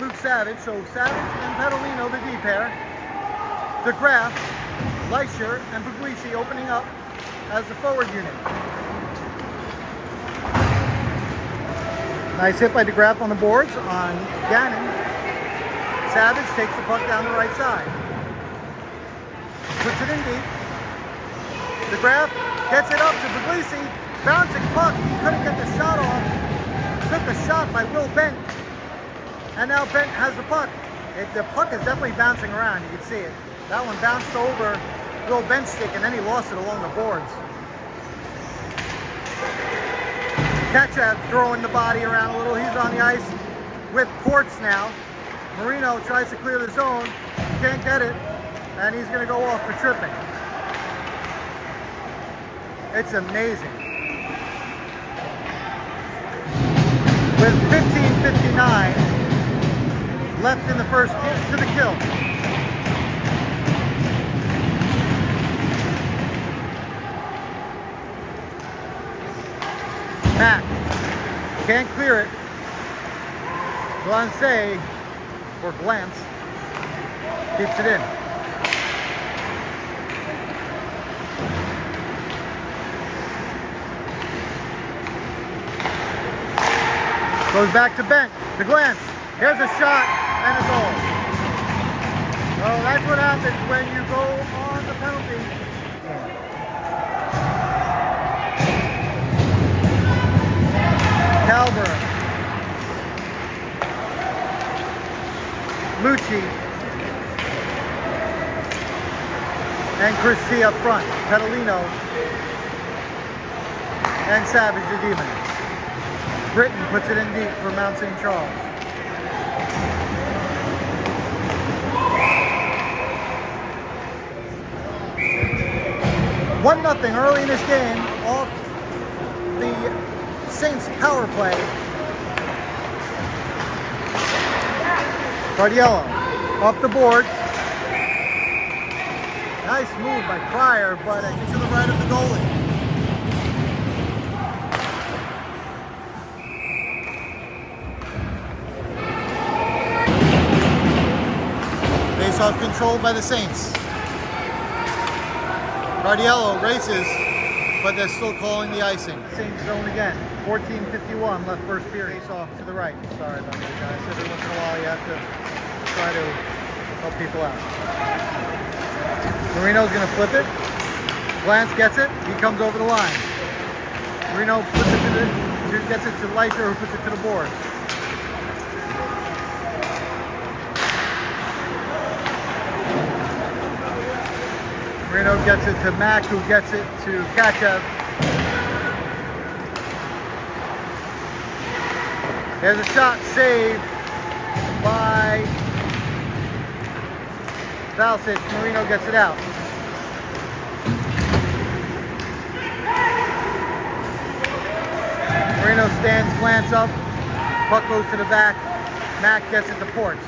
Luke Savage. So Savage and Pavillion, the D pair. DeGraff, Leisure, and Puglisi opening up as the forward unit. Nice hit by DeGraff on the boards on Gannon. Savage takes the puck down the right side. Puts it in deep. DeGraff gets it up to Puglisi. Bouncing puck. He couldn't get the shot off. Took the shot by Will Bent. And now Bent has the puck. The puck is definitely bouncing around. You can see it. That one bounced over Will Bent's stick and then he lost it along the boards. Kachev throwing the body around a little. He's on the ice with Ports now. Marino tries to clear the zone. Can't get it. And he's going to go off for tripping. It's amazing. With 15:59 left in the first pitch to the kill. Matt can't clear it. Glance or Glance keeps it in. Goes back to Bent, to Glance. Here's a shot and a goal. So that's what happens when you go on the penalty. Calvert. Lucci. And Christie up front. Petalino. And Savage the Demon. Britton puts it in deep for Mount St. Charles. One nothing early in this game off the Saints power play. Cardiello off the board. Nice move by Pryor, but I think to the right of the goalie. Face-off controlled by the Saints. Cardiello races, but they're still calling the icing. Saints zone again. 14:51 left first period. Face-off to the right. Sorry about that, guys. Every once in a while you have to try to help people out. Marino's going to flip it. Glance gets it. He comes over the line. Marino puts it gets it to Leisure, who puts it to the board. Marino gets it to Mack, who gets it to Kachev. There's a shot saved by Valsic. Marino gets it out. Marino stands, Glance up. Puck goes to the back. Mack gets it to Ports.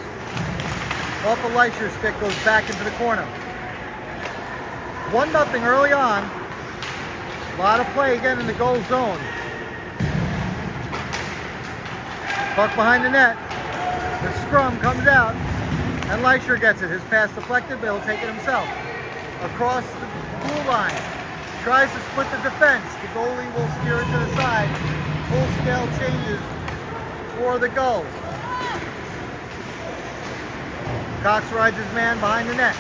Off a Leisure stick, goes back into the corner. 1-0 early on. A lot of play again in the goal zone. Puck behind the net. The scrum comes out. And Leisure gets it. His pass deflected, but he'll take it himself. Across the blue line. Tries to split the defense. The goalie will steer it to the side. Full scale changes for the Gulls. Cox rides his man behind the net.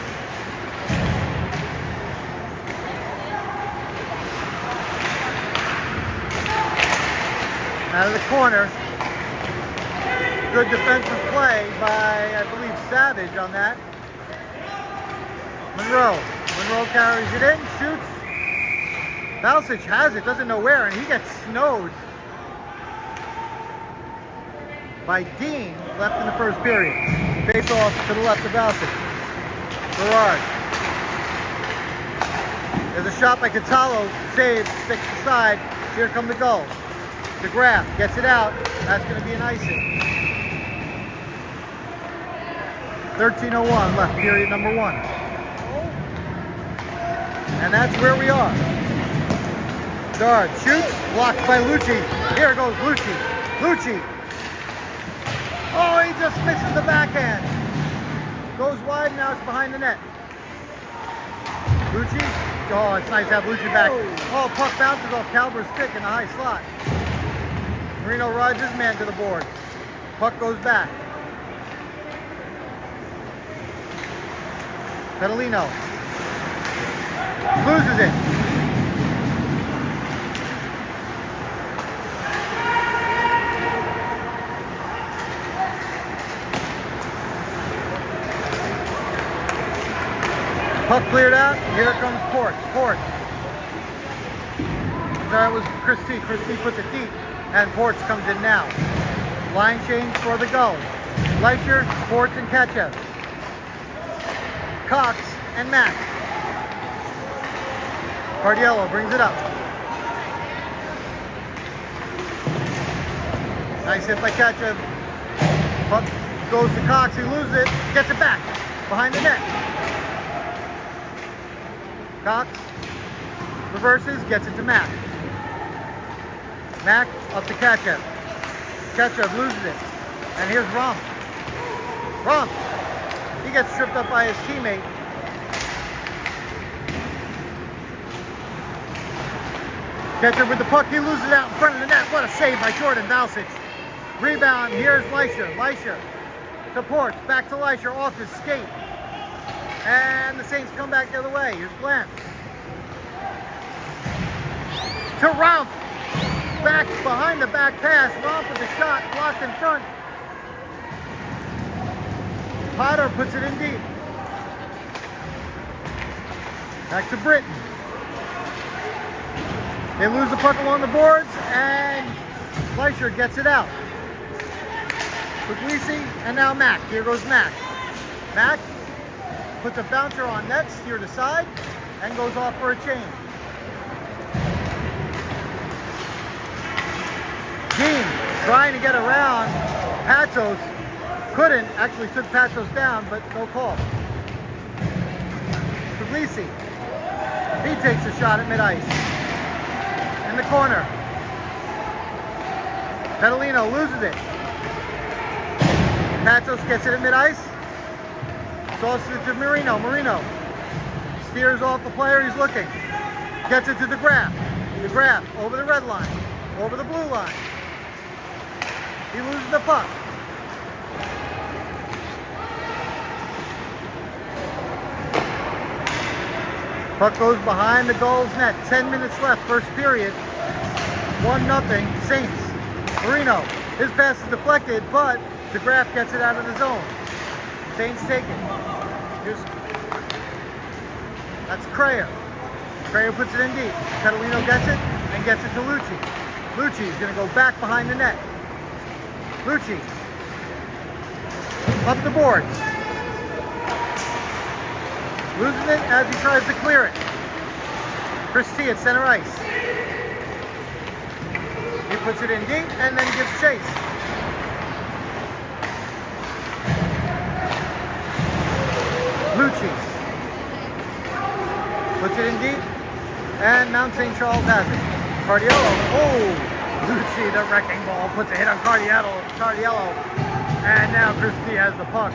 Out of the corner. Good defensive play by, I believe, Savage on that. Monroe carries it in, shoots. Valsic has it, doesn't know where, and he gets snowed by Dean, left in the first period. Face off to the left of Valsic. Gerard. There's a shot by Catallo, saves, sticks aside. Here come the Gulls. DeGraff gets it out. That's going to be an icing. 13:01 left, period number 1. And that's where we are. Dard shoots, blocked by Lucci. Here goes Lucci. Lucci Oh, he just misses the backhand. Goes wide, now it's behind the net. Lucci. Oh, it's nice to have Lucci back. Oh, puck bounces off Calver's stick in the high slot. Marino rides his man to the board. Puck goes back. Pavillion loses it. Puck cleared out. Here comes Ports. Sorry, it was Christie. Christie puts it deep, and Ports comes in now. Line change for the Gulls. Leisure, Ports, and Ketchup. Cox and Mack. Cardiello brings it up. Nice hit by Ketchup. Puck goes to Cox. He loses it. Gets it back behind the net. Cox reverses, gets it to Mack. Mack up to Ketchup. Ketchup loses it. And here's Rump. He gets tripped up by his teammate. Ketchup with the puck. He loses it out in front of the net. What a save by Jordan Valsic. Rebound. Here's Leisure. To Ports. Back to Leisure off his skate. And the Saints come back the other way. Here's Glenn. To Rump. Back behind the back pass. Rump with a shot blocked in front. Potter puts it in deep. Back to Britton. They lose the puck along the boards, and Fleischer gets it out. Puglisi, and now Mack. Here goes Mack. Mack puts a bouncer on net, steered aside, and goes off for a change. Dean trying to get around Patsos. Couldn't, actually took Patsos down, but no call. Puglisi. He takes a shot at mid-ice. In the corner. Pavillion loses it. Patsos gets it at mid-ice. Tosses it to Marino. Marino steers off the player he's looking. Gets it to DeGraff. DeGraff over the red line. Over the blue line. He loses the puck. Puck goes behind the Gulls net. 10 minutes left, first period. 1-0, Saints. Marino, his pass is deflected, but DeGraff gets it out of the zone. Saints take it. That's Crayer. Crayer puts it in deep. Catalino gets it and gets it to Lucci. Lucci's going to go back behind the net. Lucci up the boards. Loses it as he tries to clear it. Christie at center ice. He puts it in deep and then gives chase. Lucci puts it in deep, and Mount St. Charles has it. Cardiello, oh, Lucci, the wrecking ball, puts a hit on Cardiello, and now Christie has the puck.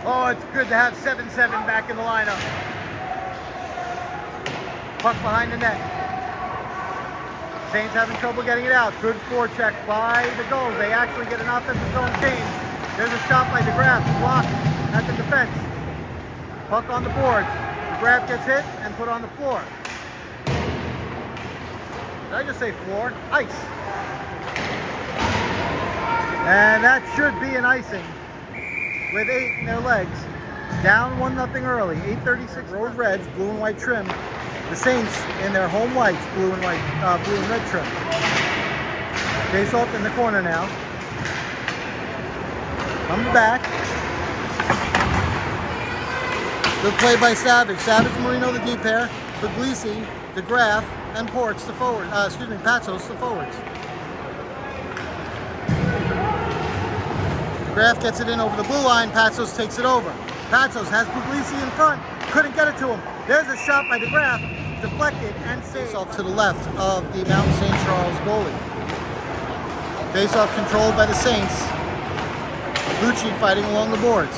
Oh, it's good to have 7-7 back in the lineup. Puck behind the net. Saints having trouble getting it out. Good forecheck by the Gulls. They actually get an offensive zone change. There's a shot by DeGraff, blocked at the defense. Puck on the boards. DeGraff gets hit and put on the floor. Did I just say floor? Ice. And that should be an icing with 8 in their legs. Down 1-0 early. 8:36. Road Reds, blue and white trim. The Saints in their home whites, blue and red trim. Face off in the corner now. Comes back. Good play by Savage. Savage, Marino, the deep pair. Puglisi, DeGraff, and Ports, the forward. Patsos, the forwards. DeGraff gets it in over the blue line. Patsos takes it over. Patsos has Puglisi in front. Couldn't get it to him. There's a shot by DeGraff. Deflected and saved. Face-off to the left of the Mount St. Charles goalie. Face-off controlled by the Saints. Lucci fighting along the boards.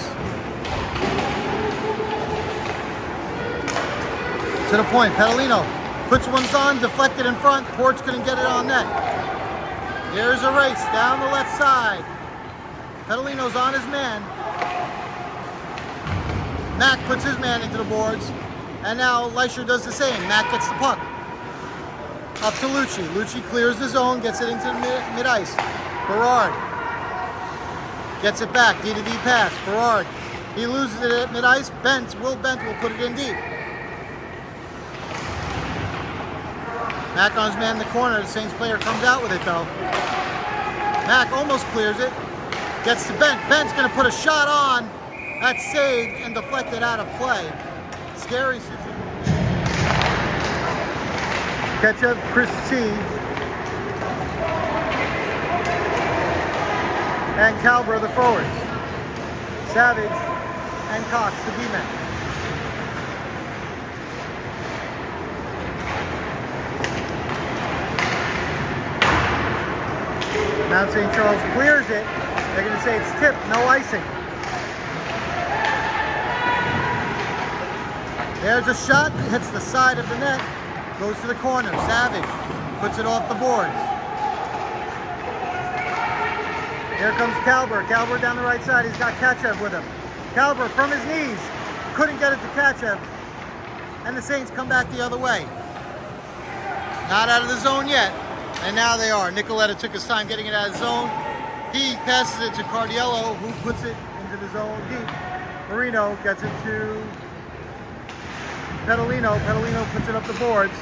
To the point, Pavillion puts ones on, deflected in front. Porch couldn't get it on net. Here's a race down the left side. Pavillion's on his man. Mack puts his man into the boards. And now Leisher does the same. Mack gets the puck. Up to Lucci. Lucci clears the zone, gets it into the mid-ice. Berard gets it back. D to D pass. Berard. He loses it at mid-ice. Will Bent will put it in deep. Mack on his man in the corner. The Saints player comes out with it though. Mack almost clears it. Gets to Bent. Bent's going to put a shot on. That's saved and deflected out of play. Scary situation. Ketchup, Chris T. And Calber, the forwards. Savage and Cox, the D-men. Mount St. Charles clears it. They're going to say it's tipped, no icing. There's a shot, hits the side of the net, goes to the corner. Savage puts it off the boards. Here comes Calber. Calber down the right side. He's got Kachev with him. Calber from his knees. Couldn't get it to Kachev. And the Saints come back the other way. Not out of the zone yet. And now they are. Nicoletta took his time getting it out of the zone. He passes it to Cardiello, who puts it into the zone deep. Marino gets it to Pavillion. Pavillion puts it up the boards.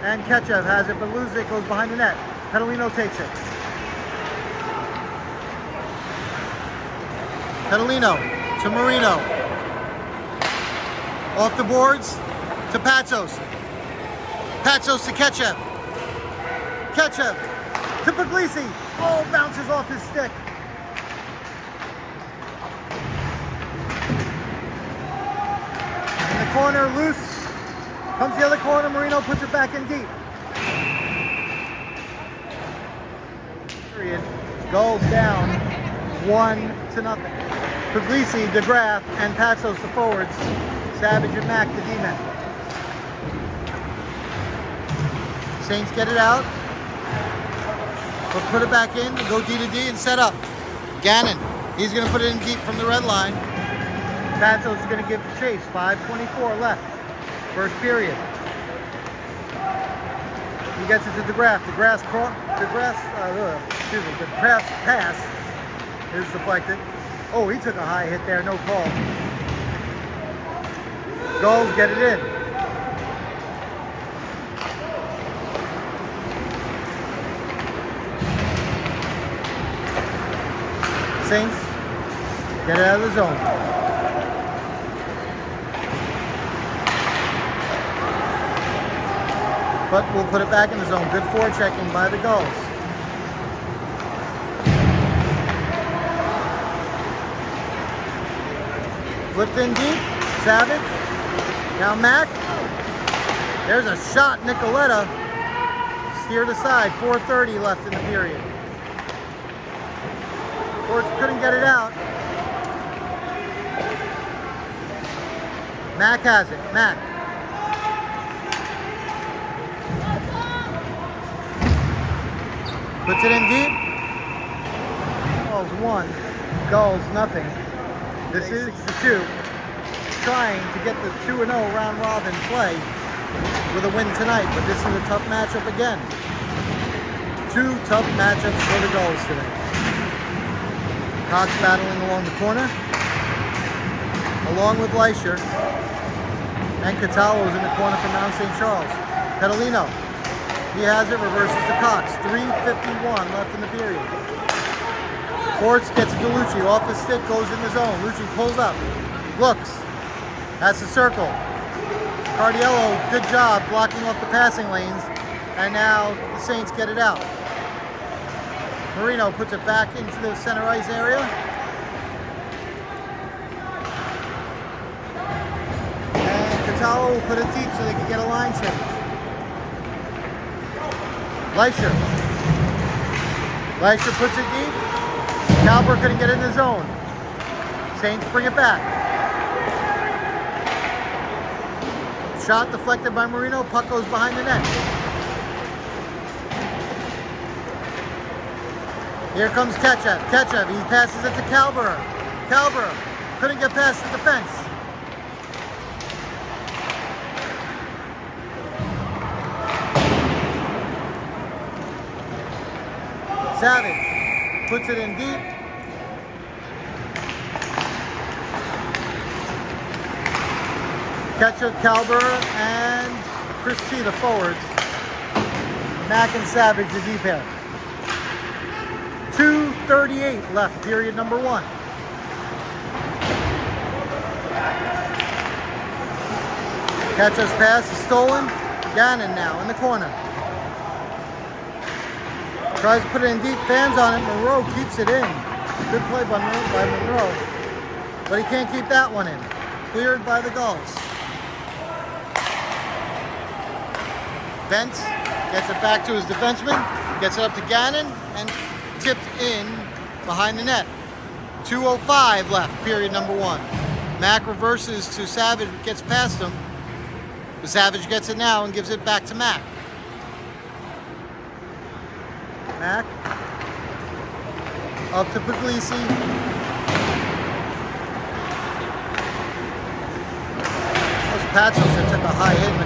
And Ketchev has it, but loses it, goes behind the net. Pavillion takes it. Pavillion to Marino. Off the boards to Patsos. Patsos to Ketchev. Ketchev to Puglisi. Oh, bounces off his stick. In the corner, loose. Comes the other corner, Marino puts it back in deep. Period. Gulls down 1-0. Puglisi, DeGraff, and Patsos the forwards. Savage and Mack the D-men. Saints get it out. But put it back in, go D to D and set up. Gannon, he's going to put it in deep from the red line. Patsos is going to give chase. 5:24 left. First period. He gets it to DeGraff. The grass pass is deflected. Oh, he took a high hit there, no call. Gulls get it in. Saints get it out of the zone. But we'll put it back in the zone. Good forechecking by the Gulls. Flipped in deep. Savage. Now Mack. There's a shot. Nicoletta steered aside. 4:30 left in the period. Porch couldn't get it out. Mack has it. Mack. Puts it in deep. Gulls 1. Gulls nothing. This is 6-2. Trying to get the 2-0 round robin play with a win tonight, but this is a tough matchup again. 2 tough matchups for the Gulls today. Cox battling along the corner, along with Leisher, and Catallo's in the corner for Mount St. Charles. Pavillion, he has it, reverses to Cox. 3:51 left in the period. Ports gets it to Lucci, off the stick, goes in the zone. Lucci pulls up, looks, has the circle. Cardiello, good job blocking off the passing lanes, and now the Saints get it out. Marino puts it back into the center ice area. And Catallo will put it deep so they can get a line change. Leisher puts it deep. Calber couldn't get in the zone. Saints bring it back. Shot deflected by Marino. Puck goes behind the net. Here comes Ketchup. Ketchup, he passes it to Calber. Calber couldn't get past the defense. Savage puts it in deep. Ketchup, Calber, and Chris T, the forwards. Mack and Savage, the deep pair. 2:38 left, period number 1. Ketchup's pass is stolen. Gannon now in the corner. Tries to put it in deep, fans on it. Monroe keeps it in. Good play by Monroe. But he can't keep that one in. Cleared by the Gulls. Bent gets it back to his defenseman. Gets it up to Gannon and tipped in behind the net. 2:05 left, period number 1. Mack reverses to Savage, gets past him. Savage gets it now and gives it back to Mack. Mack up to Puglisi. Those Patsos that took a high hit in the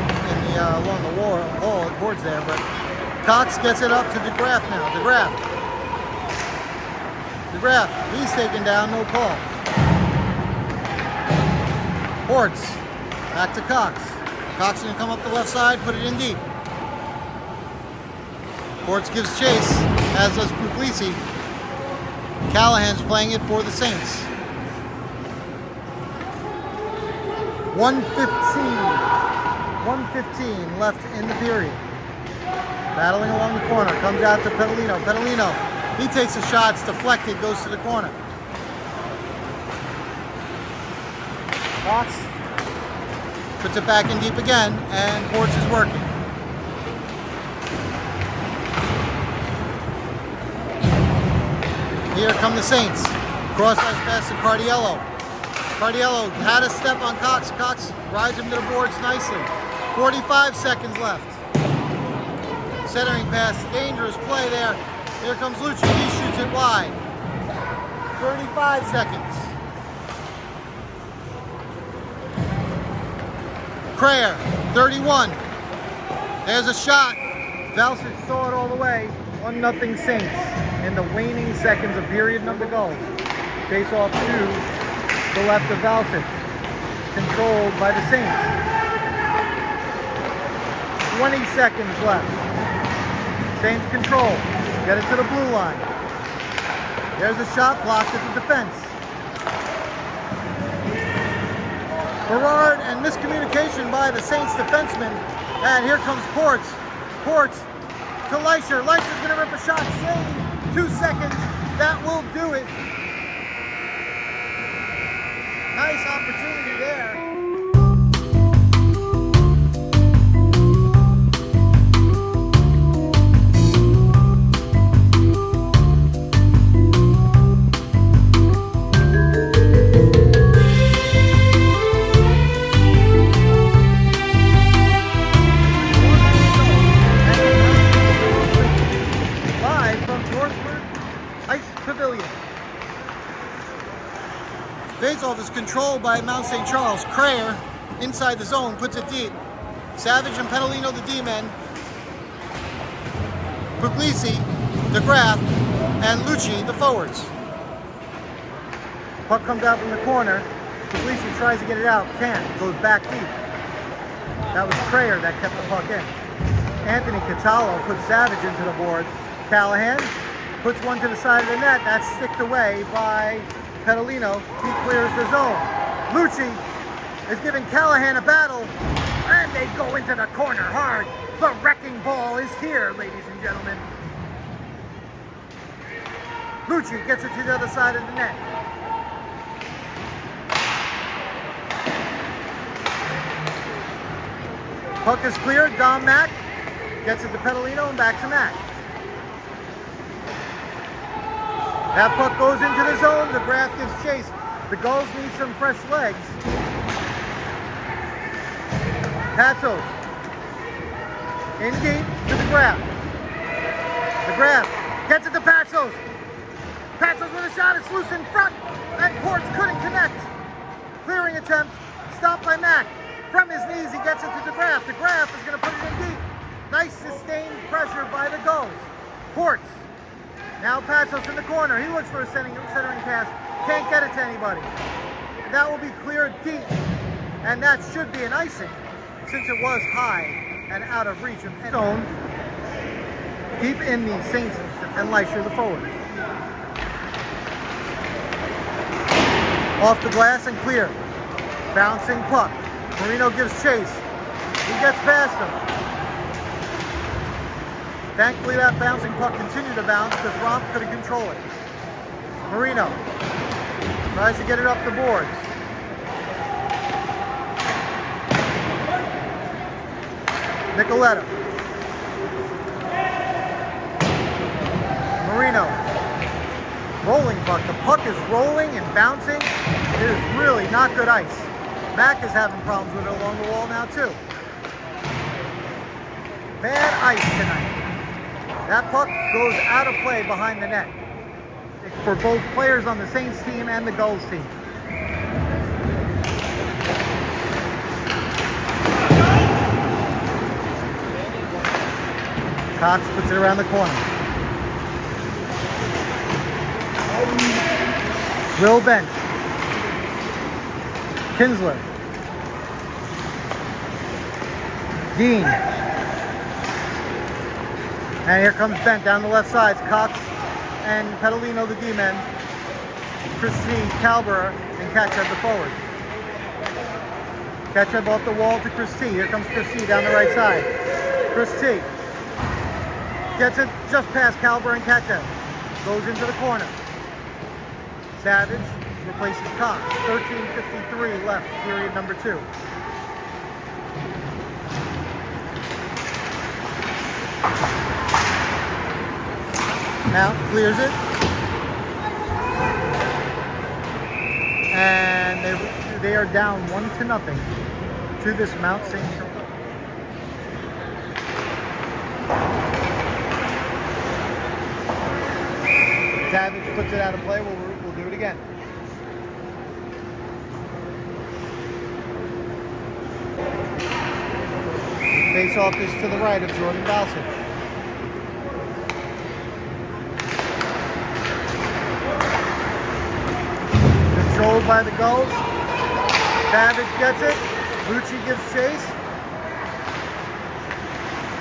along the wall boards there, but Cox gets it up to DeGraff now. DeGraff, he's taken down, no call. Hortz, back to Cox. Cox gonna come up the left side, put it in deep. Hortz gives chase, as does Puglisi. Callahan's playing it for the Saints. 1:15 left in the period. Battling along the corner, comes out to Pavillion. Pavillion, he takes a shot, it's deflected, goes to the corner. Cox puts it back in deep again, and Hortz is working. Here come the Saints. Cross-ice pass to Cardiello. Cardiello had a step on Cox. Cox rides him to the boards nicely. 45 seconds left. Centering pass, dangerous play there. Here comes Lucci, he shoots it wide. 35 seconds. Crayer, 31. There's a shot. Valsic saw it all the way. 1-0 Saints in the waning seconds of period number Gulls. Face off to the left of Valsic. Controlled by the Saints. 20 seconds left. Saints control. Get it to the blue line. There's a shot blocked at the defense. Berard and miscommunication by the Saints defenseman. And here comes Ports. Ports to Leisher. Leisher's going to rip a shot. Save. 2 seconds. That will do it. Nice opportunity there. Pavillion. Faceoff is controlled by Mount St. Charles. Crayer inside the zone puts it deep. Savage and Pavillion the D-men. Puglisi, DeGraff, and Lucci the forwards. Puck comes out from the corner. Puglisi tries to get it out. Can't. Goes back deep. That was Crayer that kept the puck in. Anthony Catallo puts Savage into the board. Callahan puts one to the side of the net. That's sticked away by Pavillion. He clears the zone. Lucci is giving Callahan a battle, and they go into the corner hard. The wrecking ball is here, ladies and gentlemen. Lucci gets it to the other side of the net. Puck is cleared. Dom Mack gets it to Pavillion and back to Mack. That puck goes into the zone. DeGraff gives chase. The Gulls need some fresh legs. Patos. In deep to DeGraff. DeGraff gets it to Patos. Patos with a shot. It's loose in front. And Quartz couldn't connect. Clearing attempt. Stopped by Mack. From his knees, he gets it to DeGraff. DeGraff is going to put it in deep. Nice sustained pressure by the Gulls. Quartz. Now Patos in the corner. He looks for a centering pass. Can't get it to anybody. That will be cleared deep. And that should be an icing since it was high and out of reach of any zone. Deep in the Saints and Leisure, the forward. Off the glass and clear. Bouncing puck. Marino gives chase. He gets past him. Thankfully, that bouncing puck continued to bounce because Romp couldn't control it. Marino tries to get it up the boards. Nicoletta. Marino. Rolling puck. The puck is rolling and bouncing. It is really not good ice. Mack is having problems with it along the wall now too. Bad ice tonight. That puck goes out of play behind the net for both players on the Saints team and the Gulls team. Cox puts it around the corner. Will Bent. Kinsler. Dean. And here comes Bent down the left side. Cox and Pavillion, the D-men. Christie, Calbera, and Kachev the forward. Kachev off the wall to Christie. Here comes Christie down the right side. Christie gets it just past Calbera and Kachev. Goes into the corner. Savage replaces Cox. 13:53 left, period number 2. Mount clears it. And they are down 1-0 to this Mount St. John. Savage puts it out of play. We'll do it again. Face off is to the right of Jordan Dowsett. Controlled by the Gulls. Savage gets it. Lucci gives chase.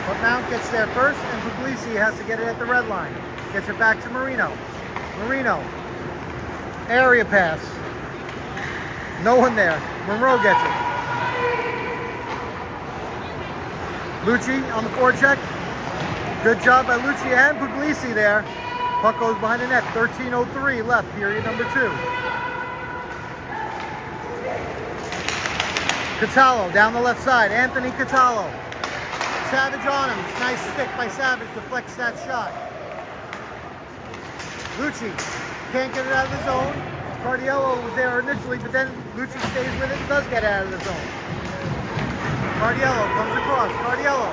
But Mount gets there first, and Puglisi has to get it at the red line. Gets it back to Marino. Marino. Area pass. No one there. Monroe gets it. Lucci on the forecheck. Good job by Lucci and Puglisi there. Puck goes behind the net. 13:03 left, period number 2. Catallo down the left side. Anthony Catallo. Savage on him. Nice stick by Savage. Deflects that shot. Lucci can't get it out of the zone. Cardiello was there initially, but then Lucci stays with it and does get it out of the zone. Cardiello comes across. Cardiello.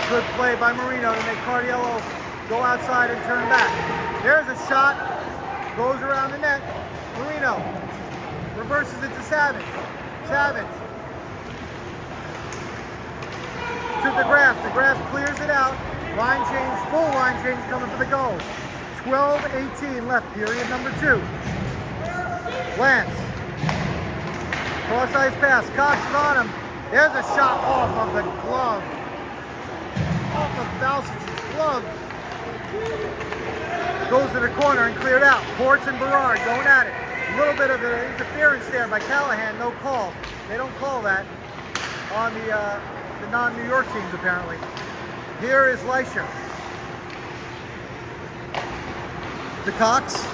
Good play by Marino to make Cardiello go outside and turn back. There's a shot. Goes around the net. Marino reverses it to Savage. Savage. To DeGraff. DeGraff clears it out. Line change, full line change coming for the Gulls. 12:18 left, period number 2. Lance. Cross ice pass. Cox is on him. There's a shot off of the glove. Off of Balsich's glove. Goes to the corner and cleared out. Ports and Berard going at it. A little bit of an interference there by Callahan. No call. They don't call that on the non-New York teams apparently. Here is Leisure. To Cox.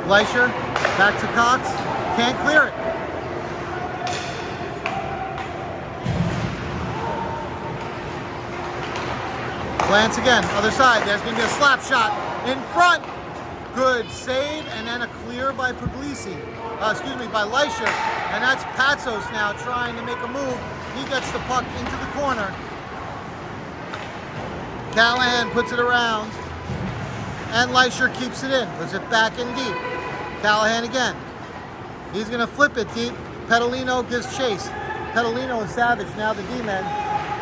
Leisure. Back to Cox. Can't clear it. Glance again, other side. There's going to be a slap shot in front. Good save, and then a clear by Puglisi. By Leisher. And that's Patsos now trying to make a move. He gets the puck into the corner. Callahan puts it around. And Leisher keeps it in. Puts it back in deep. Callahan again. He's going to flip it deep. Pavillion gives chase. Pavillion and Savage now the D-men.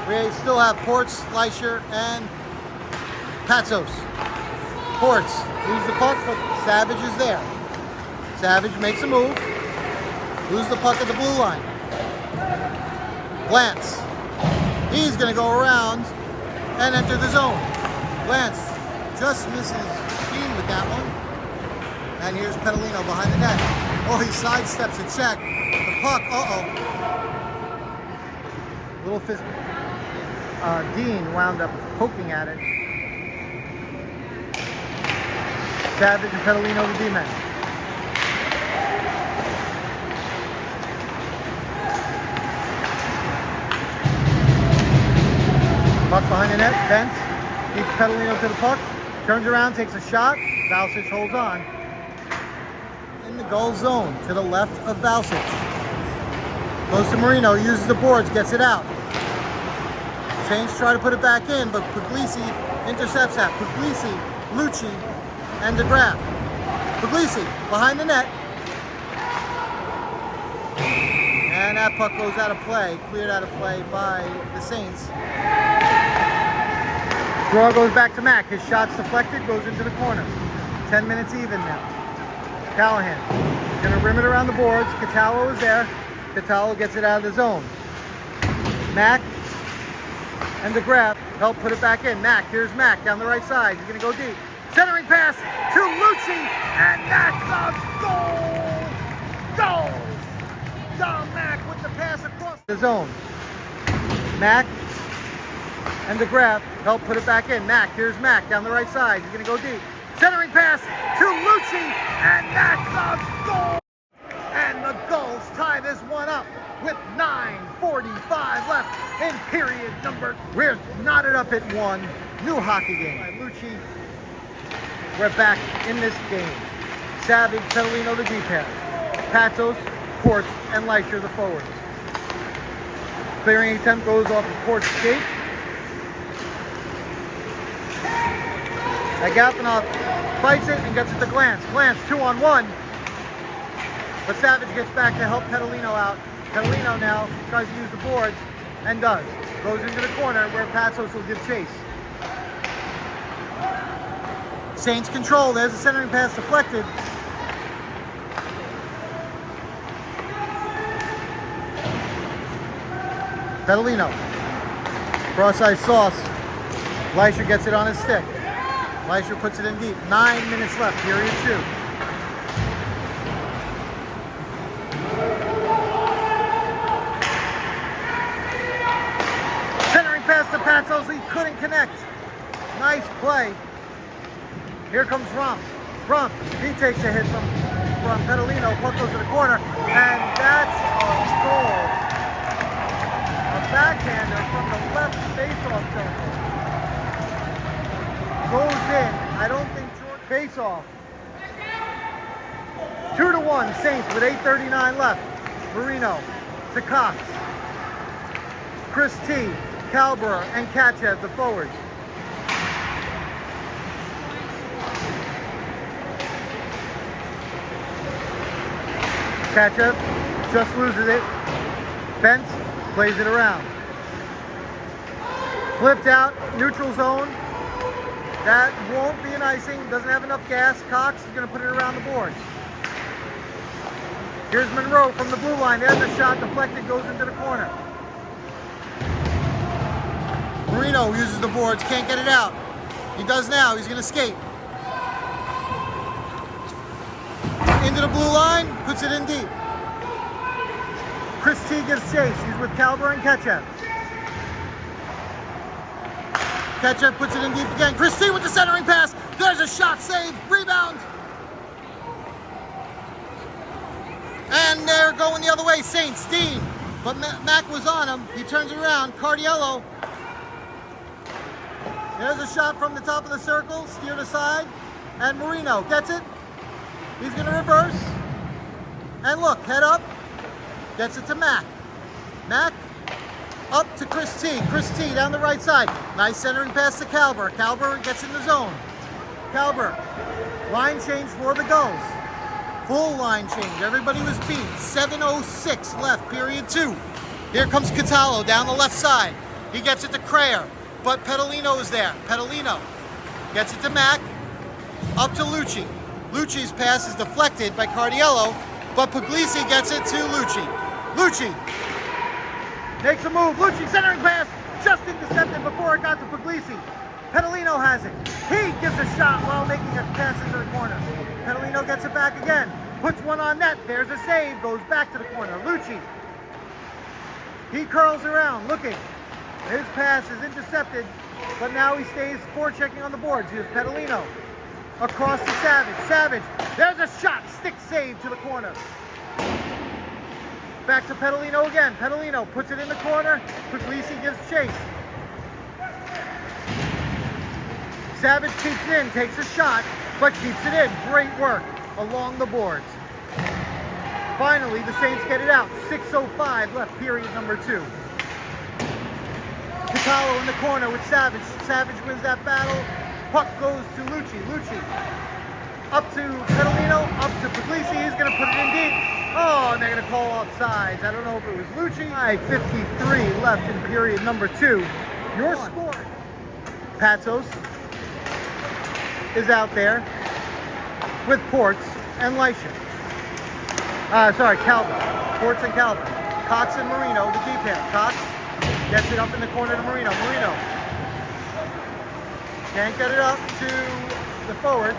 We still have Ports, Leisher, and Patsos. Ports loses the puck, but Savage is there. Savage makes a move. Loses the puck at the blue line. Glance. He's going to go around and enter the zone. Glance just misses Dean with that one. And here's Pavillion behind the net. Oh, he sidesteps a check. The puck, little physical. Dean wound up poking at it. Savage and Pavillion the D-men. Puck behind the net, Bent keeps Pavillion to the puck, turns around, takes a shot. Valsic holds on. In the goal zone to the left of Valsic. Goes to Marino, uses the boards, gets it out. Saints try to put it back in, but Puglisi intercepts that. Puglisi, Lucci, and DeGraff. Puglisi behind the net. And that puck goes out of play, cleared out of play by the Saints. Draw goes back to Mack. His shot's deflected, goes into the corner. 10 minutes even now. Callahan gonna rim it around the boards. Catallo is there. Catallo gets it out of the zone. Mack and DeGraff help put it back in. Mack, here's Mack down the right side. He's gonna go deep. Centering pass to Lucci, and that's a goal! Goal! John Mack with the pass across the zone. Mack and DeGraff help put it back in. Mack, here's Mack down the right side. He's gonna go deep. Centering pass to Lucci, and that's a goal! And the Gulls tie this one up with 9:45 left in period number. We're knotted up at 1. New hockey game. Right, Lucci, we're back in this game. Savage, Pavillion the D-pair. Patsos, Ports, and Leisher the forwards. Clearing attempt goes off the Ports skate. Agapanov fights it and gets it to Glance. Glance 2-on-1. But Savage gets back to help Pavillion out. Pavillion now tries to use the boards and does. Goes into the corner where Patsos will give chase. Saints control. There's the centering pass deflected. Pavillion. Cross-ice sauce. Leisher gets it on his stick. Leisher puts it in deep. 9 minutes left, period 2. Centering pass to Patsos. He couldn't connect. Nice play. Here comes Rump. Rump, he takes a hit from Pavillion. Puck goes to the corner, and that's a goal. A backhander from the left face-off circle. Goes in. I don't think George face-off. 2-1 Saints with 8:39 left. Marino to Cox. Chris T, Calbera, and Kachev, the forwards. Kachev just loses it. Bent plays it around. Flipped out, neutral zone. That won't be an icing, doesn't have enough gas. Cox is going to put it around the boards. Here's Monroe from the blue line. There's a shot deflected, goes into the corner. Marino uses the boards, can't get it out. He does now, he's going to skate. Into the blue line, puts it in deep. Chris T gives chase, he's with Calbera and Kachev. Kachev puts it in deep again. Chris T with the centering pass. There's a shot, save, rebound. And they're going the other way, Saints, Dean. But Mack was on him. He turns around, Cardiello. There's a shot from the top of the circle, steered aside, and Marino gets it. He's going to reverse. And look, head up, gets it to Mac. Mac up to Chris T. Chris T down the right side. Nice centering pass to Calber. Calber gets in the zone. Calber, line change for the Gulls. Full line change. Everybody was beat. 7:06 left, period 2. Here comes Catallo down the left side. He gets it to Crayer, but Pavillion is there. Pavillion gets it to Mac. Up to Lucci. Lucci's pass is deflected by Cardiello, but Puglisi gets it to Lucci. Lucci makes a move. Lucci centering pass, just intercepted before it got to Puglisi. Pavillion has it. He gives a shot while making a pass into the corner. Pavillion gets it back again. Puts one on net. There's a save. Goes back to the corner. Lucci. He curls around, looking. His pass is intercepted, but now he stays forechecking on the boards. Here's Pavillion. Across to Savage. Savage. There's a shot. Stick save to the corner. Back to Pavillion again. Pavillion puts it in the corner. Puglisi gives chase. Savage keeps it in, takes a shot, but keeps it in. Great work along the boards. Finally, the Saints get it out. 6:05 left, period number 2. Catallo in the corner with Savage. Savage wins that battle. Puck goes to Lucci. Lucci up to Pavillion, up to Puglisi. He's going to put it in deep. Oh, and they're going to call offsides. I don't know if it was Lucci. 5:53 left in period number 2. Your score. Patsos is out there with Ports and Lyshon. Calvin. Ports and Calvin. Cox and Marino, the deep pair. Cox gets it up in the corner to Marino. Marino can't get it up to the forward.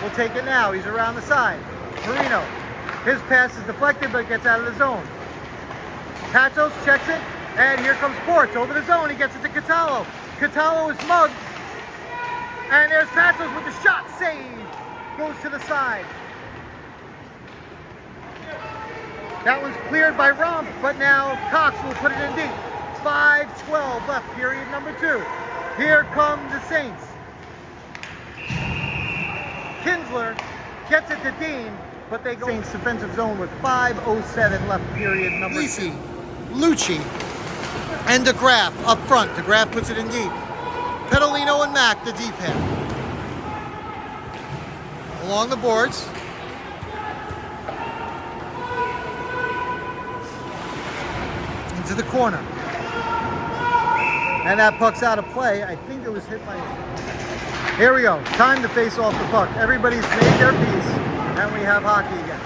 We'll take it now. He's around the side. Marino. His pass is deflected, but gets out of the zone. Patsos checks it, and here comes Ports over the zone. He gets it to Catallo. Catallo is mugged. And there's Patsos with the shot. Save. Goes to the side. That one's cleared by Rump, but now Cox will put it in deep. 5:12 left, period number 2. Here come the Saints. Kinsler gets it to Dean, but they go Saints defensive zone with 5:07 left, period number 2. Lucci and DeGraff up front. DeGraff puts it in deep. Pavillion and Mac, the deep pair. Along the boards. Into the corner. And that puck's out of play. I think it was hit by... Here we go. Time to face off the puck. Everybody's made their piece, and we have hockey again.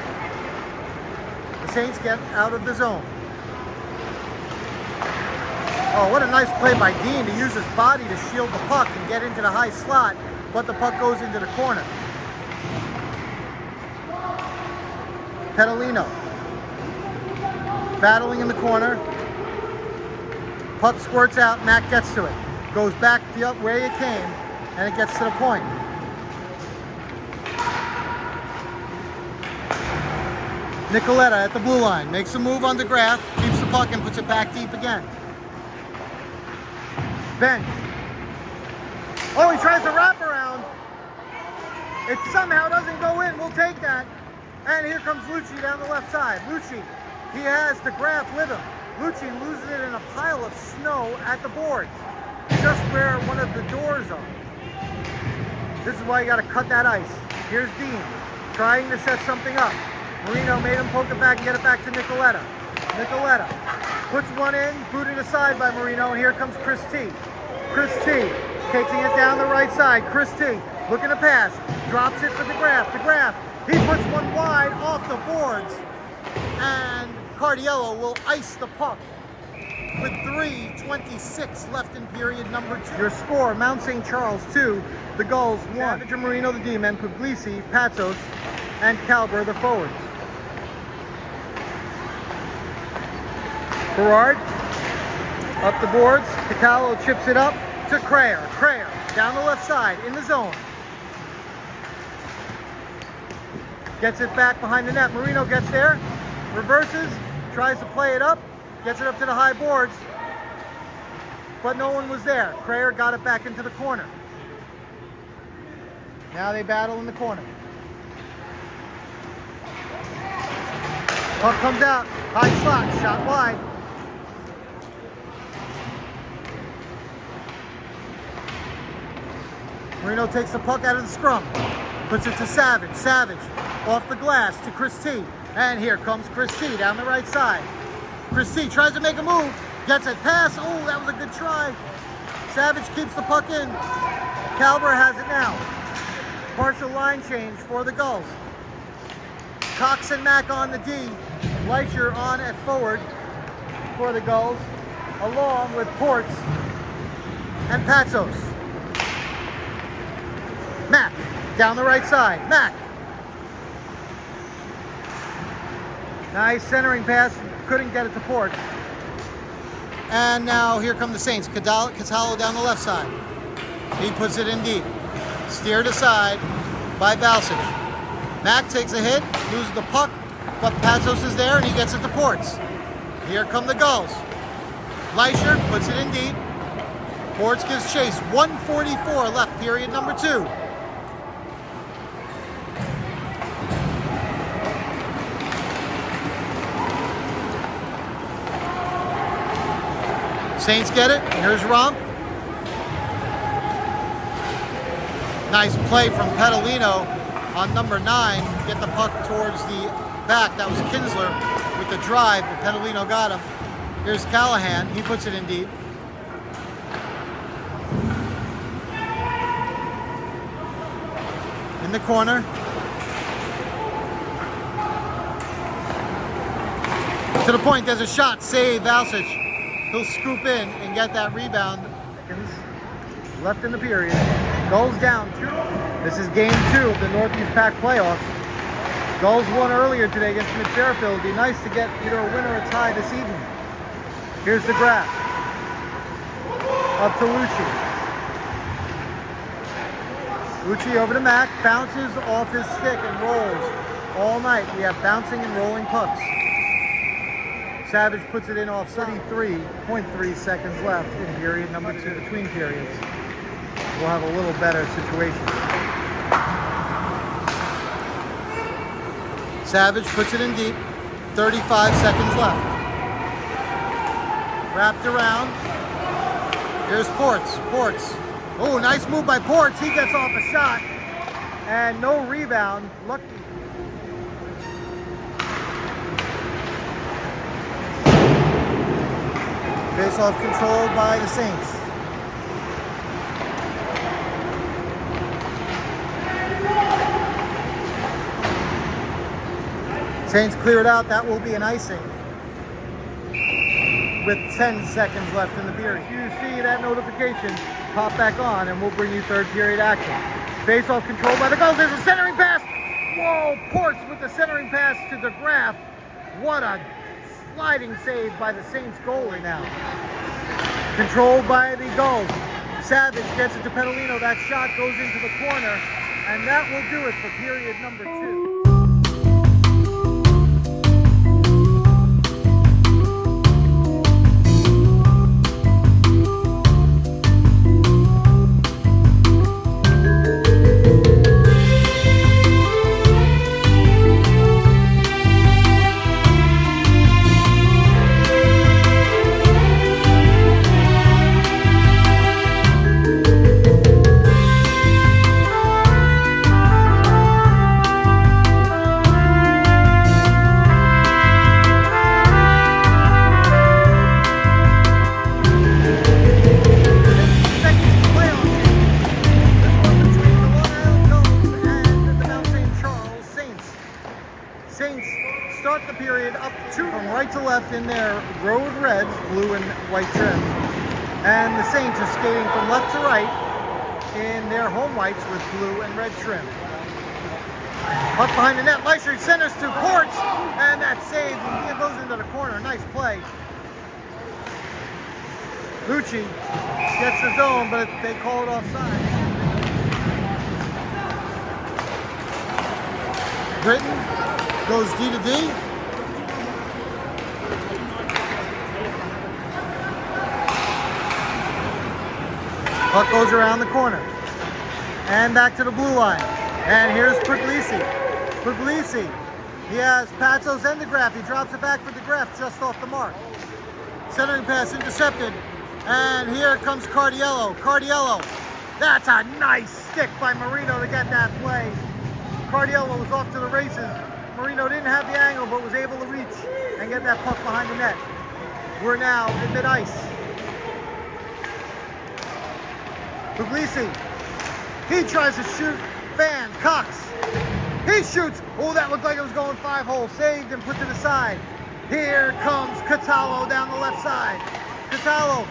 The Saints get out of the zone. Oh, what a nice play by Dean to use his body to shield the puck and get into the high slot, but the puck goes into the corner. Pavillion battling in the corner. Puck squirts out, Mac gets to it. Goes back to up where it came, and it gets to the point. Nicoletta at the blue line. Makes a move on DeGraff, keeps the puck and puts it back deep again. Ben. Oh, he tries to wrap around. It somehow doesn't go in. We'll take that. And here comes Lucci down the left side. Lucci, he has DeGraff with him. Lucci loses it in a pile of snow at the boards, just where one of the doors are. This is why you got to cut that ice. Here's Dean, trying to set something up. Marino made him poke it back and get it back to Nicoletta. Nicoletta puts one in, booted aside by Marino, and here comes Chris T. Chris T taking it down the right side. Chris T looking to pass, drops it for DeGraff. DeGraff, he puts one wide off the boards, and Cardiello will ice the puck with 3:26 left in period number 2. Your score, Mount St. Charles 2, the Gulls 1. Savage and Marino, the D-men, Puglisi, Patsos, and Calber, the forwards. Berard up the boards. Catallo chips it up to Crayer. Crayer down the left side in the zone. Gets it back behind the net. Marino gets there, reverses, tries to play it up, gets it up to the high boards. but no one was there. Crayer got it back into the corner. Now they battle in the corner. Puck comes out, high slot, shot wide. Marino takes the puck out of the scrum, puts it to Savage. Savage off the glass to Chris T. And here comes Chris T down the right side. Chris T tries to make a move, gets it pass. Oh, that was a good try. Savage keeps the puck in. Calver has it now. Partial line change for the Gulls. Cox and Mack on the D. Leisure on at forward for the Gulls, along with Ports and Patsos. Mack down the right side. Mack. Nice centering pass. Couldn't get it to Ports. And now here come the Saints. Cataldo down the left side. He puts it in deep. Steered aside by Balsic. Mack takes a hit, loses the puck, but Patsos is there and he gets it to Ports. Here come the Gulls. Leisure puts it in deep. Ports gives chase. 1:44 left, period number 2. Saints get it. Here's Romp. Nice play from Pavillion on number 9. Get the puck towards the back. That was Kinsler with the drive, but Pavillion got him. Here's Callahan. He puts it in deep. In the corner. To the point, there's a shot. Save, Valsic. He'll scoop in and get that rebound. Left in the period. Gulls down 2. This is game 2 of the Northeast Pack playoffs. Gulls won earlier today against Mid-Fairfield. It'd be nice to get either a win or a tie this evening. Here's the graph. Up to Lucci. Lucci over to Mack. Bounces off his stick and rolls. All night we have bouncing and rolling pucks. Savage puts it in off 33.3 seconds left in period number 2, between periods. We'll have a little better situation. Savage puts it in deep, 35 seconds left. Wrapped around. Here's Ports. Ports. Oh, nice move by Ports. He gets off a shot. And no rebound. Lucky. Face-off controlled by the Saints. Saints clear it out. That will be an icing with 10 seconds left in the period. You see that notification pop back on and we'll bring you third period action. Face-off controlled by the Gulls. There's a centering pass. Whoa, Ports with the centering pass to DeGraff. What a sliding save by the Saints goalie now. Controlled by the Gulls. Savage gets it to Pavillion. That shot goes into the corner. And that will do it for period number 2. Start the period up 2 from right to left in their road reds, blue and white trim. And the Saints are skating from left to right in their home whites with blue and red trim. Up behind the net, Leisure centers to Ports, and that save goes into the corner. Nice play. Lucci gets the zone, but they call it offside. Britton goes D to D. Puck goes around the corner. And back to the blue line. And here's Puglisi. Puglisi. He has Patsos and DeGraff. He drops it back for DeGraff just off the mark. Centering pass intercepted. And here comes Cardiello. Cardiello. That's a nice stick by Marino to get that play. Cardiello was off to the races. Marino didn't have the angle, but was able to reach and get that puck behind the net. We're now in mid-ice. Puglisi. He tries to shoot. Fan. Cox. He shoots. Oh, that looked like it was going 5-hole. Saved and put to the side. Here comes Catallo down the left side. Catallo.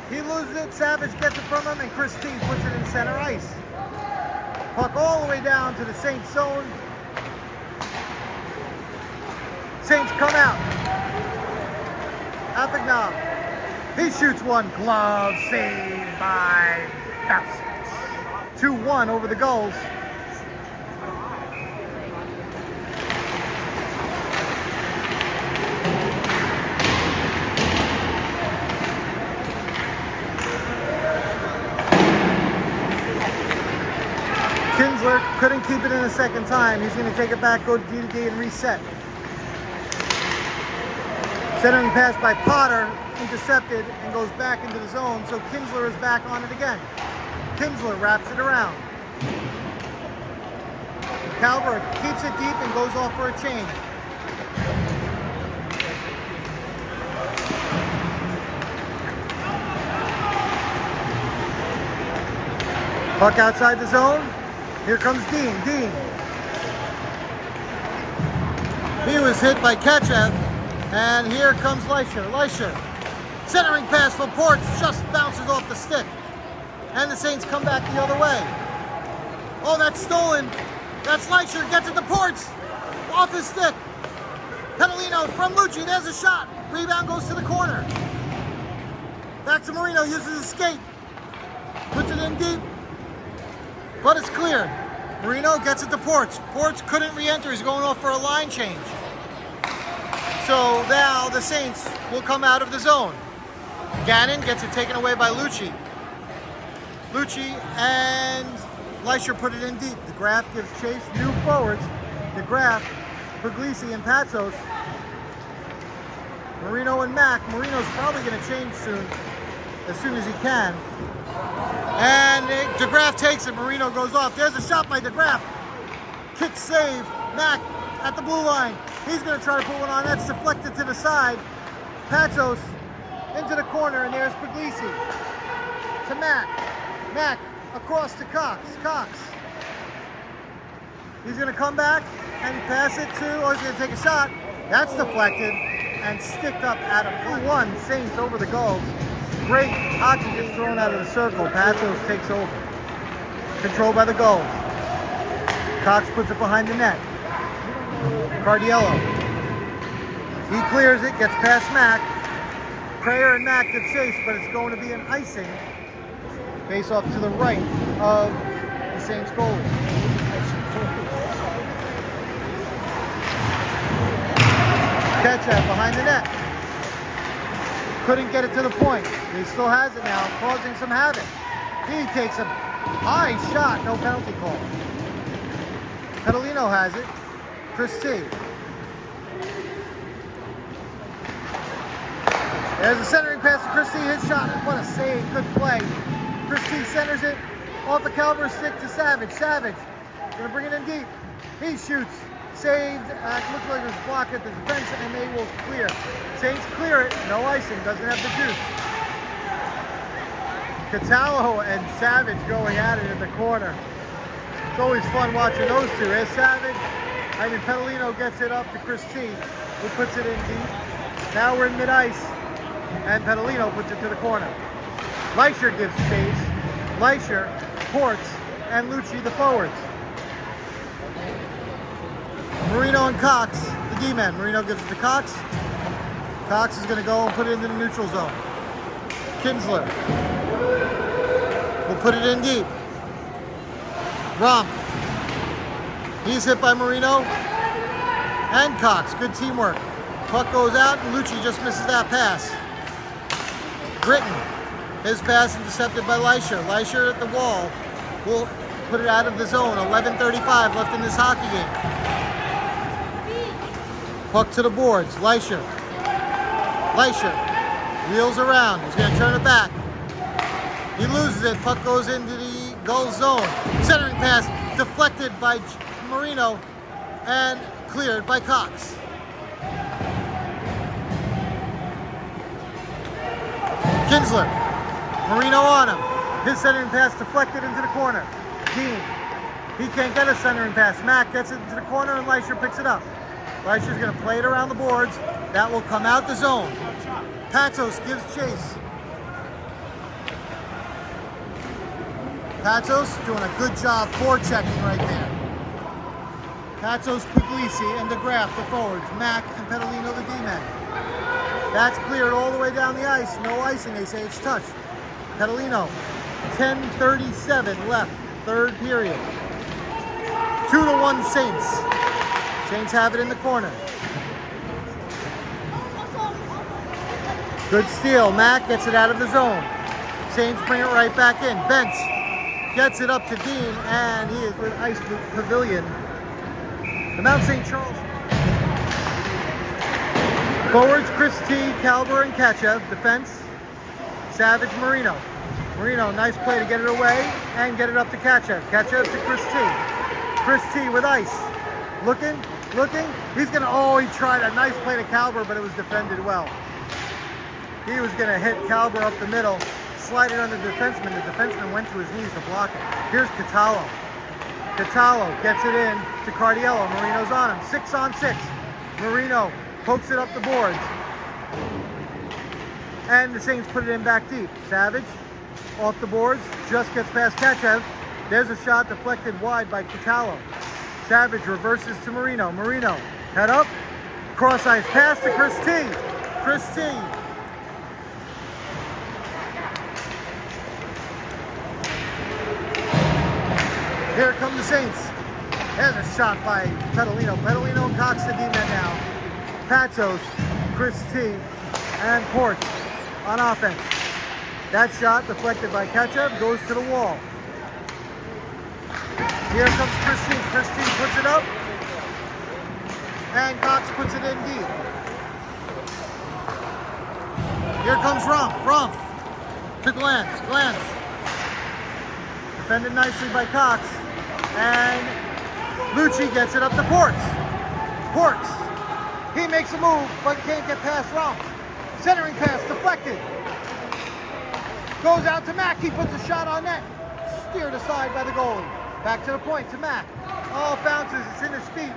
He loses it. Savage gets it from him, and Christine puts it in center ice. Puck all the way down to the Saints zone. Saints come out. Apignov. He shoots one. Glove saved by Bouncers. 2-1 over the Gulls. Kinsler couldn't keep it in a second time. He's going to take it back, go to D2D and reset. Centering pass by Potter, intercepted and goes back into the zone, so Kinsler is back on it again. Kinsler wraps it around. Calvert keeps it deep and goes off for a change. Puck outside the zone. Here comes Dean. Dean. He was hit by Ketchev. And here comes Leisher. Leisher. Centering pass for Ports. Just bounces off the stick. And the Saints come back the other way. Oh, that's stolen. That's Leisher. Gets it to Ports. Off his stick. Pavillion from Lucci. There's a shot. Rebound goes to the corner. Back to Marino. Uses his skate. Puts it in deep. But it's clear. Marino gets it to Ports. Ports couldn't re-enter. He's going off for a line change. So now the Saints will come out of the zone. Gannon gets it taken away by Lucci. Lucci and Leisher put it in deep. DeGraff gives chase. New forwards. DeGraff, Puglisi, and Patsos. Marino and Mack. Marino's probably going to change soon as he can. And DeGraff takes it. Marino goes off. There's a shot by DeGraff. Kick save. Mack at the blue line. He's going to try to put one on. That's deflected to the side. Patsos into the corner, and there's Puglisi. To Mack. Mack across to Cox. Cox. He's going to come back and pass it to, he's going to take a shot. That's deflected and sticked up at a 2-1 Saints over the Gulls. Great hockey gets thrown out of the circle. Patsos takes over. Controlled by the Gulls. Cox puts it behind the net. Cardiello. He clears it, gets past Mack. Prayer and Mack to chase, but it's going to be an icing. Face off to the right of the Saints goalie. Ketchup behind the net. Couldn't get it to the point. He still has it now, causing some havoc. He takes a high shot, no penalty call. Pavillion has it. Christie. There's a centering pass to Christie. His shot. What a save. Good play. Christie centers it off the Calvert stick to Savage. Savage. Gonna bring it in deep. He shoots. Saved. Looks like it was blocked at the defense, and they will clear. Saints clear it. No icing. Doesn't have the juice. Catallo and Savage going at it in the corner. It's always fun watching those two. As Savage, Pavillion gets it up to Christie, who puts it in deep. Now we're in mid-ice, and Pavillion puts it to the corner. Leisher gives chase. Leisher, Ports, and Lucci the forwards. Marino and Cox, the D-men. Marino gives it to Cox. Cox is going to go and put it into the neutral zone. Kinsler will put it in deep. Romp. He's hit by Marino and Cox. Good teamwork. Puck goes out and Lucci just misses that pass. Britton His pass intercepted by Leisher. Leisher at the wall will put it out of the zone. 11:35 left in this hockey game. Puck to the boards. Leisher wheels around. He's going to turn it back. He loses it. Puck goes into the Gulls zone. Centering pass deflected by Marino and cleared by Cox. Kinsler. Marino on him. His centering pass deflected into the corner. Dean. He can't get a centering pass. Mack gets it into the corner and Leisher picks it up. Leisher's going to play it around the boards. That will come out the zone. Patos gives chase. Patos doing a good job forechecking right there. Patos, Puglisi, and DeGraff, the forwards. Mack and Pavillion, the D-men. That's cleared all the way down the ice. No icing, they say it's touched. Pavillion, 10:37 left, third period. 2-1 Saints. Saints have it in the corner. Good steal. Mack gets it out of the zone. Saints bring it right back in. Bench gets it up to Dean, and he is with ice with Pavillion. The Mount St. Charles. Forwards, Chris T, Calber, and Kachev. Defense, Savage, Marino. Marino, nice play to get it away and get it up to Kachev. Kachev to Chris T. Chris T with ice. Looking. He's going to, he tried a nice play to Calber, but it was defended well. He was going to hit Calber up the middle, slide it on the defenseman. The defenseman went to his knees to block it. Here's Catallo. Catallo gets it in to Cardiello. Marino's on him. 6-on-6. Marino pokes it up the boards. And the Saints put it in back deep. Savage off the boards, just gets past Kachev. There's a shot deflected wide by Catallo. Savage reverses to Marino. Marino, head up, cross ice pass to Chris T. Chris T. Here come the Saints. There's a shot by Pavillion. Pavillion and Cox the D-men now. Patos, Chris T, and Port on offense. That shot deflected by Kachev goes to the wall. Here comes Chris T. Chris T puts it up. And Cox puts it in deep. Here comes Rumpf to Glantz. Defended nicely by Cox. And Lucci gets it up to Ports. He makes a move, but can't get past Rumpf. Centering pass deflected. Goes out to Mack. He puts a shot on net. Steered aside by the goalie. Back to the point to Mack. Oh, bounces. It's in his feet.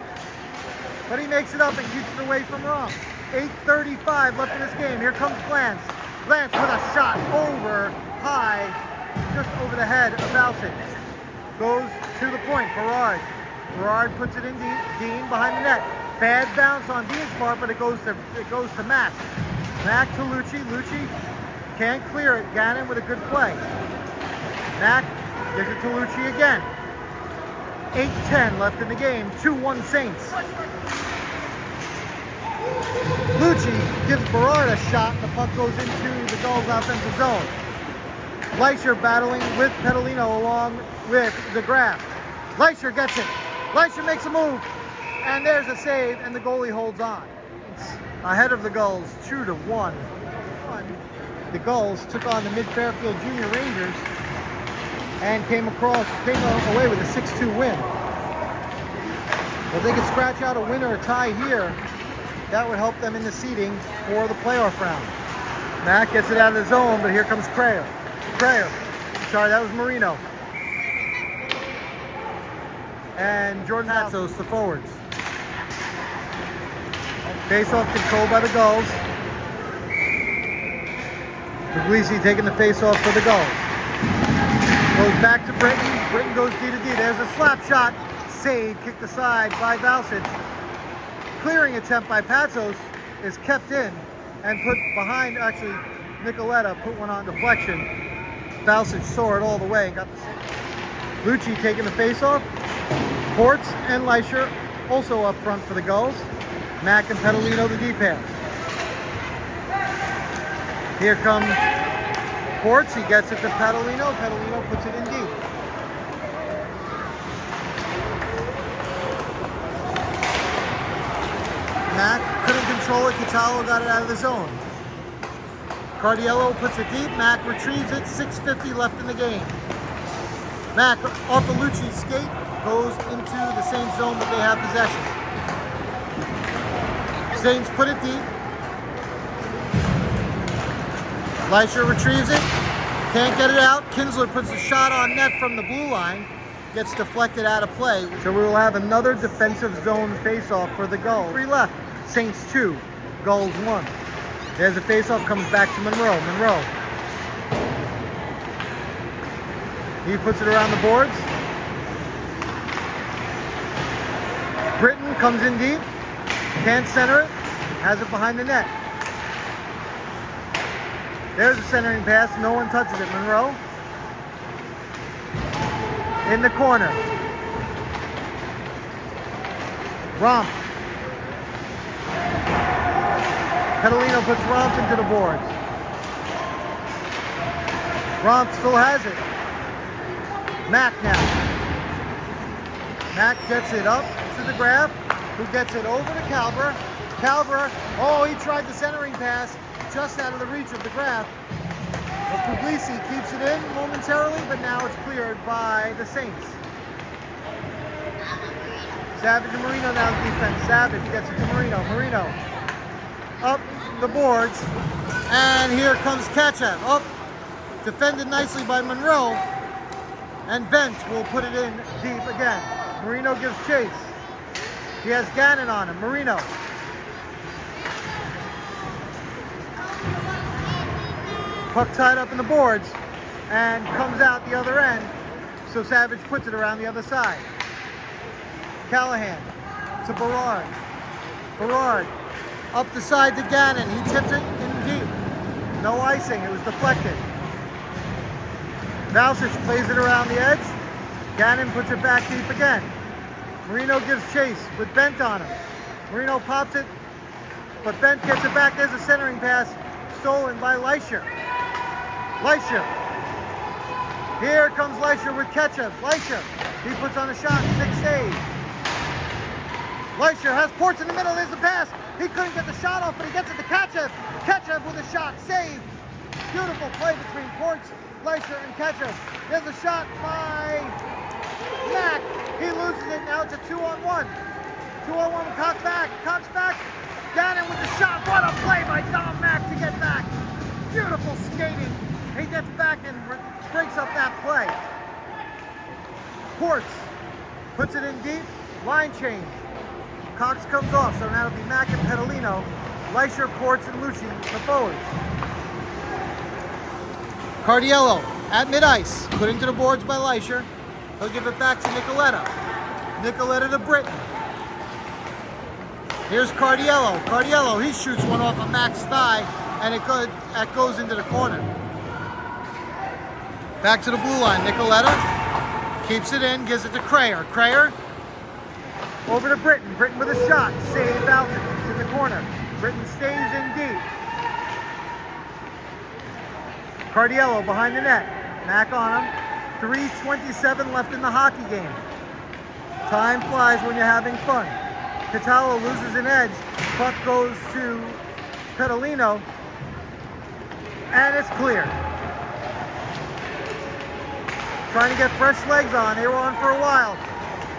But he makes it up and keeps it away from Rumpf. 8:35 left in this game. Here comes Glantz. Glantz with a shot over high, just over the head of Valsic. Goes to the point. Berard puts it in deep. Dean behind the net. Bad bounce on Dean's part, but it goes to Mack. Mack to Lucci. Lucci can't clear it. Gannon with a good play. Mack gives it to Lucci again. 8:10 left in the game. 2-1 Saints. Lucci gives Berard a shot. The puck goes into the Gulls' offensive zone. Leisher battling with Pavillion along with DeGraff. Leisher gets it. Leisher makes a move. And there's a save, and the goalie holds on. It's ahead of the Gulls, 2-1. The Gulls took on the Mid-Fairfield Junior Rangers and came away with a 6-2 win. If they could scratch out a win or a tie here, that would help them in the seeding for the playoff round. Mack gets it out of the zone, but here comes Crayer. Sorry, that was Marino. And Jordan Patos, the forwards. Face-off controlled by the Gulls. Puglisi taking the face-off for the Gulls. Goes back to Britton. Britton goes D to D. There's a slap shot. Save, kicked aside by Valsic. Clearing attempt by Patos is kept in and put behind, actually, Nicoletta put one on deflection. Valsic saw it all the way and got the save. Lucci taking the face-off. Ports and Leisher also up front for the Gulls. Mack and Pavillion the D-pair. Here comes Ports, he gets it to Pavillion. Pavillion puts it in deep. Mac couldn't control it. Catalo got it out of the zone. Cardiello puts it deep. Mac retrieves it. 6:50 left in the game. Mac, off the Lucci skate, goes into the Saints zone, but they have possession. Saints put it deep. Leisure retrieves it. Can't get it out. Kinsler puts a shot on net from the blue line. Gets deflected out of play. So we will have another defensive zone face-off for the Gulls. 3 left. Saints 2. Gulls 1. There's a face-off. Comes back to Monroe. Monroe. He puts it around the boards. Britton comes in deep. Can't center it. Has it behind the net. There's a centering pass. No one touches it. Monroe. In the corner. Romp. Pavillion puts Romp into the boards. Romp still has it. Mac now. Mac gets it up to the Graf, who gets it over to Calver. Calver, oh, he tried the centering pass just out of the reach of the Graf. But Puglisi keeps it in momentarily, but now it's cleared by the Saints. Savage and Marino now defense. Savage gets it to Marino. Marino up the boards, and here comes Kachev. Up, defended nicely by Monroe, and Bent will put it in deep again. Marino gives chase. He has Gannon on him. Marino. Puck tied up in the boards and comes out the other end, so Savage puts it around the other side. Callahan to Berard. Berard up the side to Gannon. He tips it in deep. No icing. It was deflected. Valsic plays it around the edge. Gannon puts it back deep again. Marino gives chase with Bent on him. Marino pops it, but Bent gets it back. There's a centering pass stolen by Leisure. Leisure. Here comes Leisure with Ketchup. Leisure. He puts on a shot. 6 save. Leisure has Ports in the middle. There's the pass. He couldn't get the shot off, but he gets it to Ketchup. Ketchup with a shot. Save. Beautiful play between Ports, Leisure, and Ketchup. There's a shot by Mac. He loses it. Now it's a 2-on-1. 2-on-1 with Cox back. Cox back. Gannon with the shot. What a play by Dom Mac to get back. Beautiful skating. He gets back and breaks up that play. Ports puts it in deep. Line change. Cox comes off, so now it'll be Mac and Pavillion. Leisure, Ports, and Lucci, the forwards. Cardiello at mid-ice. Put into the boards by Leisure. He'll give it back to Nicoletta. Nicoletta to Britton. Here's Cardiello. Cardiello, he shoots one off of Mac's thigh, and it goes into the corner. Back to the blue line. Nicoletta keeps it in, gives it to Crayer. Crayer over to Britton. Britton with a shot. Save Valsic. It's in the corner. Britton stays in deep. Cardiello behind the net. Mac on him. 3:27 left in the hockey game. Time flies when you're having fun. Catalo loses an edge. Puck goes to Pavillion. And it's clear. Trying to get fresh legs on. They were on for a while.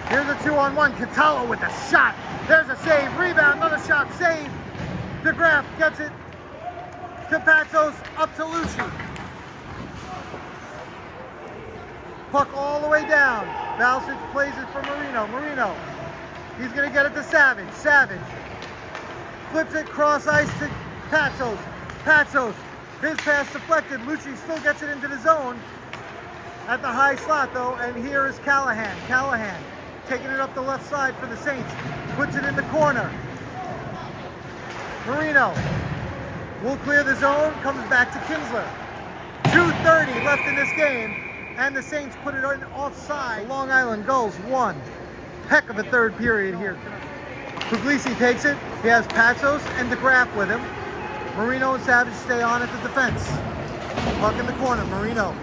Here's a 2-on-1. Catalo with a shot. There's a save. Rebound. Another shot. Save. DeGraff gets it to Patsos. Up to Lucci. Puck all the way down. Valsic plays it for Marino. Marino. He's going to get it to Savage. Savage. Flips it cross ice to Patsos. Patsos. His pass deflected. Lucci still gets it into the zone at the high slot though. And here is Callahan. Callahan taking it up the left side for the Saints. Puts it in the corner. Marino will clear the zone. Comes back to Kinsler. 2:30 left in this game. And the Saints put it on offside. Long Island Gulls won. Heck of a third period here tonight. Puglisi takes it. He has Patsos and DeGraff with him. Marino and Savage stay on at the defense. Puck in the corner, Marino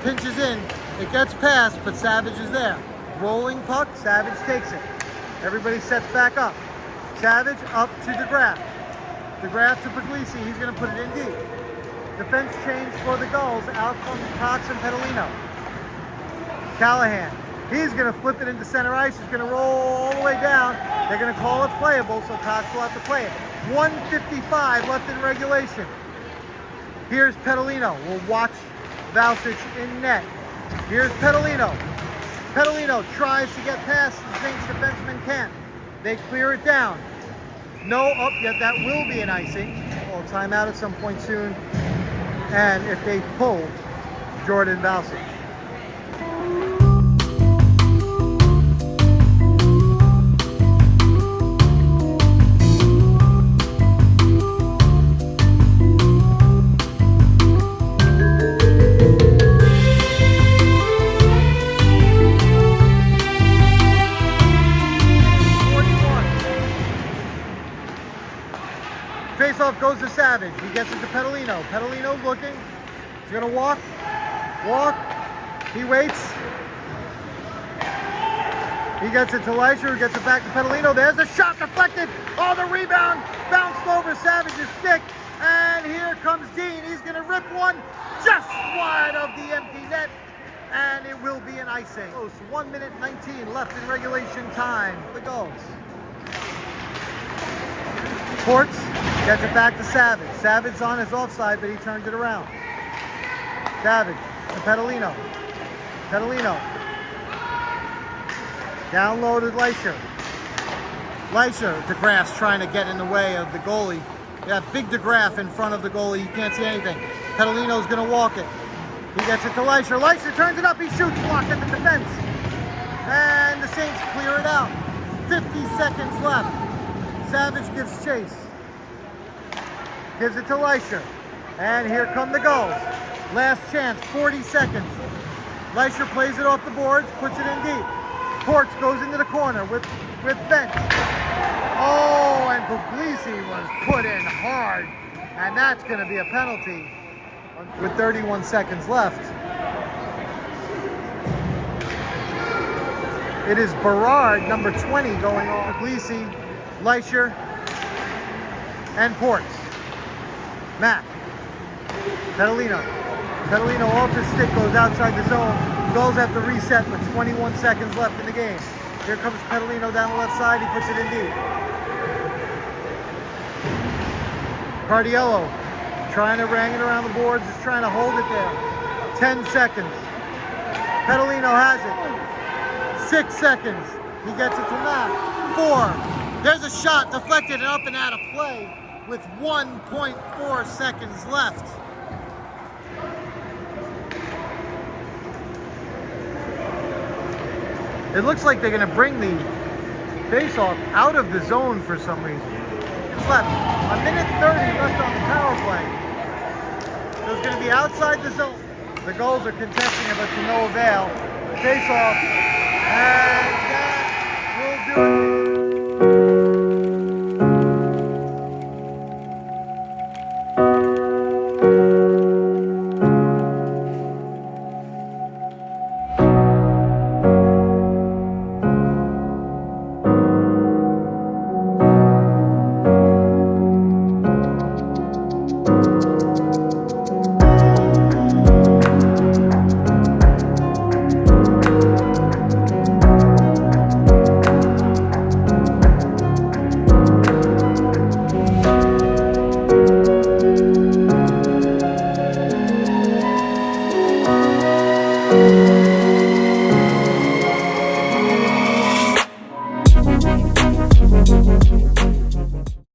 pinches in. It gets past, but Savage is there. Rolling puck, Savage takes it. Everybody sets back up. Savage up to DeGraff. DeGraff to Puglisi. He's going to put it in deep. Defense change for the Gulls. Out comes Cox and Pavillion. Callahan. He's going to flip it into center ice. He's going to roll all the way down. They're going to call it playable, so Cox will have to play it. 1:55 left in regulation. Here's Pavillion. We'll watch Valsic in net. Here's Pavillion. Pavillion tries to get past and thinks defenseman can't. They clear it down. No up yet. That will be an icing. Well, timeout at some point soon. And if they pull, Jordan Valsic. Face-off goes to Savage. He gets it to Pavillion. Pavilion's looking. He's going to walk. He waits. He gets it to Leisure, who gets it back to Pavillion. There's a shot deflected. Oh, the rebound bounced over Savage's stick. And here comes Dean. He's going to rip one just wide of the empty net. And it will be an icing. Close. 1:19 left in regulation time. The Gulls. Ports gets it back to Savage. Savage's on his offside, but he turns it around. Savage to Pavillion. Pavillion. Downloaded Leisure. DeGraff's trying to get in the way of the goalie. You have big DeGraff in front of the goalie. You can't see anything. Pavilion's going to walk it. He gets it to Leisure. Leisure turns it up. He shoots, blocked at the defense. And the Saints clear it out. 50 seconds left. Savage gives chase. Gives it to Leisure. And here come the Gulls. Last chance, 40 seconds. Leisure plays it off the boards, puts it in deep. Ports goes into the corner with Bench. Oh, and Puglisi was put in hard. And that's going to be a penalty with 31 seconds left. It is Berard, number 20, going on. Puglisi, Leisure, and Ports. Mac. Pavillion off his stick, goes outside the zone. Gulls have to reset with 21 seconds left in the game. Here comes Pavillion down the left side. He puts it in deep. Cardiello trying to rang it around the boards, is trying to hold it there. 10 seconds. Pavillion has it. 6 seconds. He gets it to Mac. 4. There's a shot deflected and up and out of play with 1.4 seconds left. It looks like they're going to bring the face-off out of the zone for some reason. It's left. 1:30 left on the power play. So it's going to be outside the zone. The Gulls are contesting it, but to no avail. Face-off. And that will do it.